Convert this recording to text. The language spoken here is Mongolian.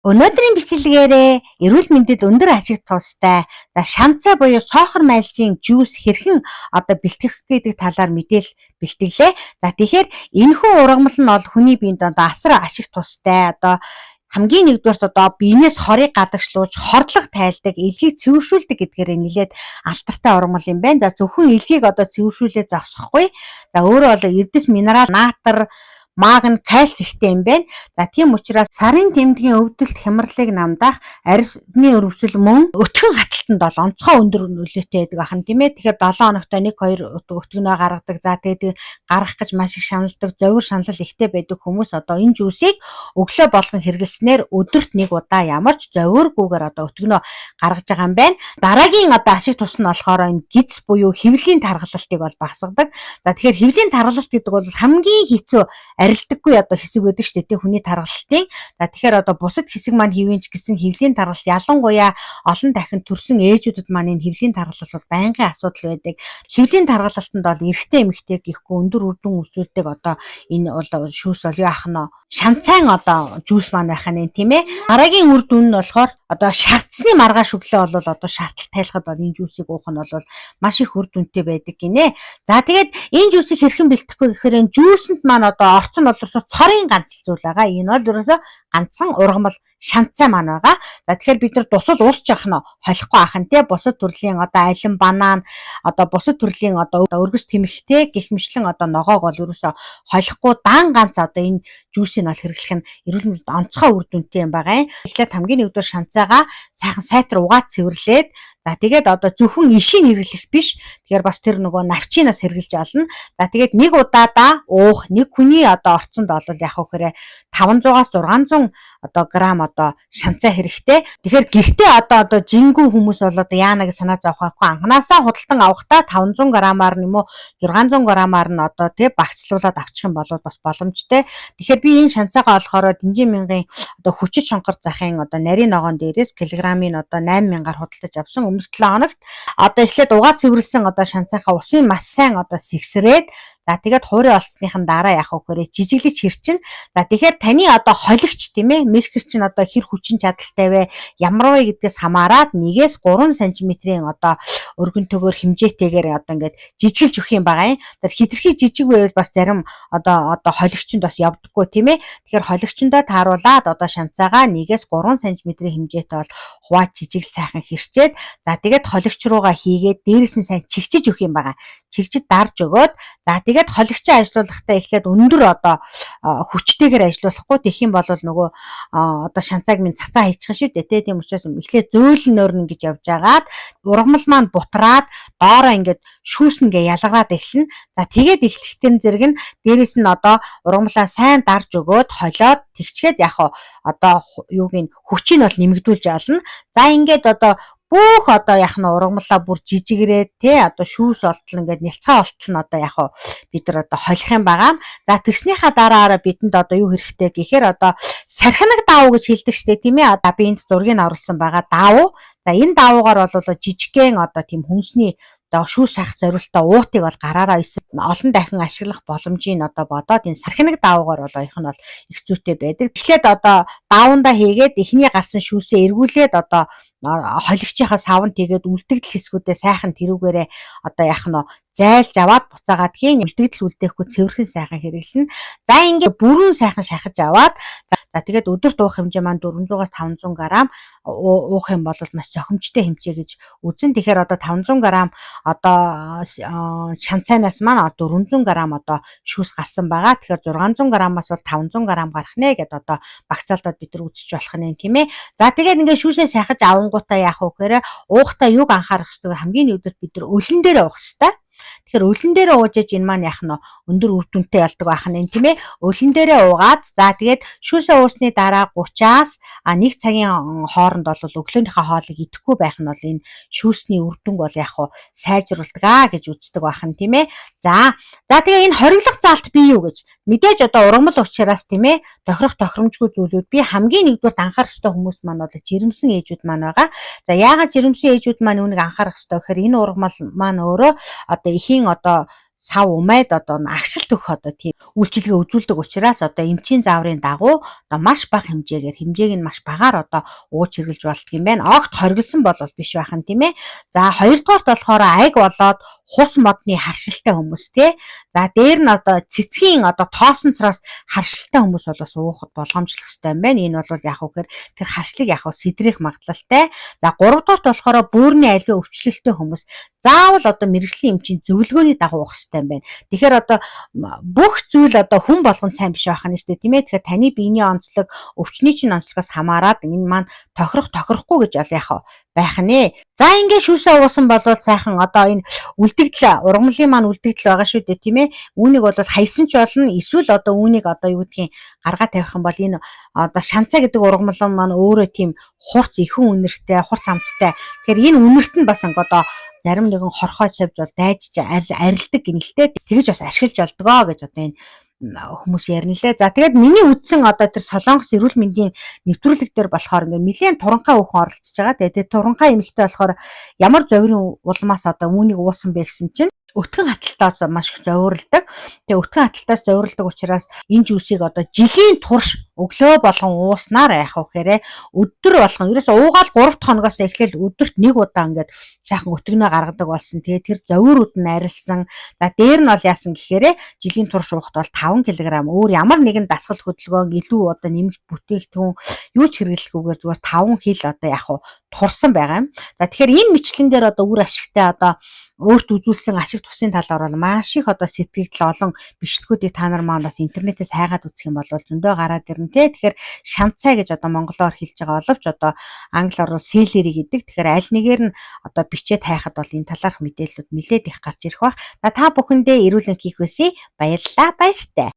Өнөөдрийн бичлэгээрээ эрүүл мэндэд өндөр ашиг тустай шанцаа буюу сохор майлзын жуус хэрхэн бэлтгэх гэдэг талаар мэдээлэл бэлтгэлээ. Тэгэхээр энэхүү ургамал нь бол хүний биед асар ашиг тустай хамгийн нэгдүгээрт биенээс хорыг гадагшлуулж хордлого тайлдаг, элгийг цэвэршүүлдэг гэдгээрээ нэлээд алдартай ургамал юм байна. За зөвхөн элгийг цэвэршүүлээ зогсохгүй. За өөрөө бол эрдэс минерал, наатар, магн, кальц ихтэй юм байна. За тийм учраас сарын тэмдгийн өвдөлт хямралыг намдаах арьсны өрөвсөл мөн өтгөн хаталтанд бол онцгой өндөр нөлөөтэй байдаг ахна тийм ээ. Тэгэхээр 7 хоногт 1-2 өтгөнөө гаргадаг. За тэгээд гаргах гэж маш их шаналдаг, зовир шанал ихтэй байдаг хүмүүс энэ жүүсийг өглөө болгон хэрэглэснээр өдөрт 1 удаа ямар ч зовиргүйгээр өтгөнөө гаргаж байгаа юм байна. Дараагийн ашиг тус нь болохоор энэ гиз буюу хэвлийн тархалтыг бол багасгадаг. За тэгэхээр хэвлийн тархалт гэдэг бол хамгийн хэцүү арилдаггүй хэсэг байдаг шүү дээ хүний тархалтын. За тэгэхээр бусад хэсэг маань хэвэнч гэсэн хэвлийн тархалт ялангуяа олон дахин төрсэн ээжүүдэд маань энэ хэвлийн тархалт бол байнгын асуудал байдаг. Хэвлийн тархалтанд бол эрэгтэй эмэгтэй гэхгүй өндөр үр дүн өсүүлдэг энэ бол шүүс бол юу ах нь шанцайн жуус маань байх нь тийм ээ. Дараагийн үр дүн нь болохоор шаардсны маргааш өглөө бол шаардлагатай тайлахад энэ жуусыг уух нь бол маш их үр дүнтэй байдаг гинэ. За тэгээд энэ жуусыг хэрхэн бэлтгэх вэ гэхээр энэ жуусанд маань орцсон бол цорын ганц зүйл байгаа. Энэ бол ерөөсөө ганцхан ургамал шанцаа маань байгаа. За тэгэхээр бид нар дусал уусч явах нь холихгүй ахын тий бусад төрлийн алин банан бусад төрлийн өргөс тэмхтэй гих мэтлэн ногоог бол ерөөсөө холихгүй дан ганц энэ жуусыг бол хэрэглэх нь эрүүл мэндэд онцгой үр дүнтэй юм байгаа. Эхлээд хамгийн нэгдүгээр шанцаагаа сайхан сайтар угаад цэвэрлээд за тэгээд зөвхөн ишийг хэрэглэх биш. Тэгэхээр бас тэр нөгөө навчинаас хэрэглэж олно. За тэгээд нэг удаадаа уух, нэг хүний орцонд бол яг хөөрэ 500-аас 600 грамм шанцаа хэрэгтэй. Тэгэхээр гэртээ жингүү хүмүүс бол яана гэж санаа зовхгүй анханасаа худалдан авахдаа 500 граммаар юм уу 600 граммаар нь багцлуулаад авчих юм бол бас боломжтой. Тэгэхээр би энэ шанцаагаа болохоор Дэнжин мянган хүчит шонхор захын нарийн ногоон дээрээс килограммын 8000-аар худалдаж авсан. Өмнөх 7 хоногт эхлээд угаа цэвэрлсэн шанцаахаа усын маш сайн сэгсрээд за тэгээд хуурай олцсныхан дараа яг хөөрэ жижиглэж хэрчин. За тэгэхээр таны холигч тийм ээ миксер чинь хэр хүчин чадалтай вэ? Ямар вэ гэдгээс хамаарат 1-3 см-ийн өргөнтөгөөр хэмжээтэйгээр ингээд жижиглж өгөх юм байгаа юм. Тэр хитрхи жижиг байвал бас зарим холигчонд бас явдаггүй тийм ээ. Тэгэхээр холигчондоо тааруулаад шанцаагаа 1-3 см-ийн хэмжээтэй бол хувааж жижигл сайхан хэрчээд за тэгээд холигч руугаа хийгээд дээрээс нь сайн чигчиж өгөх юм байгаа. Чигчид дарж өгөөд за тэгээд холигчоо ажилуулахдаа эхлээд өндөр хүчтэйгээр ажилуулахгүй тэгэх юм бол нөгөө шанцааг минь цацаа хийчих шүү дээ тийм учраас эхлээд зөөлнөөр нь гэж явж агаад ургамал маань бутраад доороо ингээд шүүснэгээ ялгараад эхэлнэ. За тэгээд эхлэхдээ зэрэг нь дээрээс нь ургамлаа сайн дарж өгөөд холиод тэгчгээд яг юуг нь хүчийг бол нэмэгдүүлж олно. За ингээд бүх яг нь ургамлаа бүр жижигрээд шүүс олтол ингээд нялцгаа олтол нь яг бид нар холих юм байгаа. За тэгснийхаа дараараа бидэнд юу хэрэгтэй гэхээр сархинаг даав гэж хэлдэг штэ тийм ээ. Би энд зургийг оруулсан байгаа даав. За энэ даавуугаар бол жижигхэн тийм хүнсний шүүс шахах зорилттой уутыг бол гараараа олон дахин ашиглах боломжийг бодоод энэ сархинаг даавуугаар их нь бол их зүйтэй байдаг. Тэгэхээр даавундаа хийгээд эхний гарсан шүүсээ эргүүлээд холигчийнхаа савнд тэгээд үлдэгдэл хэсгүүдээ сайхан тэрүүгээрээ яг нь зайлж аваад буцаагаад хийн үлдэгдэл үлдээхгүй цэвэрхэн сайхан хэрэглэнэ. За ингээд бүрэн сайхан шахаж аваад за тэгээд өдөрт уух хэмжээ маань 400-аас 500 грамм уух юм бол маш зохимжтой хэмжээ гэж үзэн. Тэгэхээр 500 грамм шанцаанаас маань 400 грамм шүүс гарсан байгаа. Тэгэхээр 600 граммаас бол 500 грамм гарах нэ гэдээ багцаалтад бид нар үзэж болох нь тийм ээ. За тэгээд ингээд шүүсээ сайхаж авангуудаа яах вэ гэхээр уухтаа юг анхаарах хэрэгтэй хамгийн нэгдүгээр бид нар өлөн дээр уух хэрэгтэй. Тэгэхээр өлөн дээрээ уужиж энэ маань яг нь өндөр үр дүнтэй болдог байх нь тийм ээ. Өлөн дээрээ уугаад за тэгээд шүүсээ уусны дараа 30-аас 1 цагийн хооронд бол өглөөнийхөө хоолыг идэхгүй байх нь бол энэ шүүсний үр дүнг бол яг сайжруулдаг гэж үздэг байх нь тийм ээ. За тэгээ энэ хориглох заалт бий юу гэж мэдээж ургамал учраас тийм ээ тохирох тохиромжгүй зүйлүүд би хамгийн нэгдүгээр анхаарах ёстой хүмүүс маань бол жирэмсэн ээжүүд маань байгаа. За яагаад жирэмсэн ээжүүд маань үүнийг анхаарах ёстой гэхээр энэ ургамал маань өөрөө эхийн сав умайд одоо агшилт өгөх одоо тийм үйлчилгээ үзүүлдэг учраас одоо эмчийн зааврын дагуу одоо маш бага хэмжээг нь маш багаар одоо ууж хэрглэж болдго юм байна. Огт хоригдсан бол биш байх нь тийм ээ. За хоёрдугаарт болохоор аяг болоод хус модны харшилтай хүмүүс тий. За дээр нь одоо цэцгийн одоо тоосонцроос харшилтай хүмүүс бол бас уухад болгоомжлох хэрэгтэй юм байна. Энэ бол яг үгээр тэр харшлыг яг сэдрэх магадлалтай. За гуравдугаарт болохоор бөөрийн аливаа өвчлөлттэй хүмүүс заавал одоо мэрэгжлийн эмчийн зөвлөгөөний дагуу уух хэрэгтэй юм байна. Тэгэхээр одоо бүх зүйл одоо хүн болгон сайн биш байх нь шүү дээ тийм ээ. Тэгэхээр таны биений онцлог, өвчний чинь онцлогоос хамаарат энэ маань тохирохгүй гэж бол яг байх нэ. За ингээд шүүсээ уусан болоод сайхан одоо энэ үлдэгдэл ургамлын маань үлдэгдэл байгаа шүү дээ тийм ээ. Үүнийг бол хайсан ч болно эсвэл одоо үүнийг одоо юу гэдгийг гаргаа тавих юм бол энэ одоо шанцаа гэдэг ургамал маань өөрөө тийм хурц ихэн үнэртэй, хурц амттай. Тэгэхээр энэ үнэрт нь бас одоо зарим нэгэн хорхой цавж бол дайжж арилдаг гинэлтэй. Тэгэж бас ашиглаж болдгоо гэж одоо энэ хүмүүс ярина лээ. За тэгээд миний үдсэн одоо тэр Солонгос эрүүл мэндийн нэвтрүүлэг дээр болохоор нэлээд туранхай өвхөн оролцож байгаа. Тэгээд туранхай эмэгтэй болохоор ямар зовирын улмаас одоо үүнийг уусан бэ гэсэн чинь өтгөн хаталтаас маш их зовирлдаг. Тэгээ өтгөн хаталтаас зовирлдаг учраас энэ жүүсийг одоо жилийн турш өглөө болгон ууснаар яах вэ гэхээр өдөр болгон ерөөсөө уугаал 3 дахь хоногоос эхлээл өдөрт нэг удаа ингээд сайхан өтгөнөө гаргадаг болсон. Тэгээ тэр зовирууд нь арилсан. За дээр нь бол яасан гэхээр жилийн турш уухад бол 5 кг өөр ямар нэгэн дасгал хөдөлгөөн илүү одоо нэмэлт бүтээгдэхүүн юу ч хэрэглэхгүйгээр зүгээр 5 хил одоо яг турсан байгаа юм. За тэгэхээр энэ мэтлэн дээр одоо үр ашигтай одоо өөрт үзүүлсэн ашиг тусын талаар бол маш их одоо сэтгэгдэл олон бичлэгүүдийг та нар маань бас интернетээс хайгаад үзэх юм бол зөндөө гараад ирнэ те. Тэгэхээр шанцай гэж одоо монголоор хэлж байгаа боловч одоо англиар бол селери гэдэг. Тэгэхээр аль нэгээр нь одоо бичээд хайхад бол энэ талаарх мэдээлэлүүд нэлээд их гарч ирэх бах. За та бүхэндээ эрүүл мэндийг хүсье. Баярлалаа. Баяртай.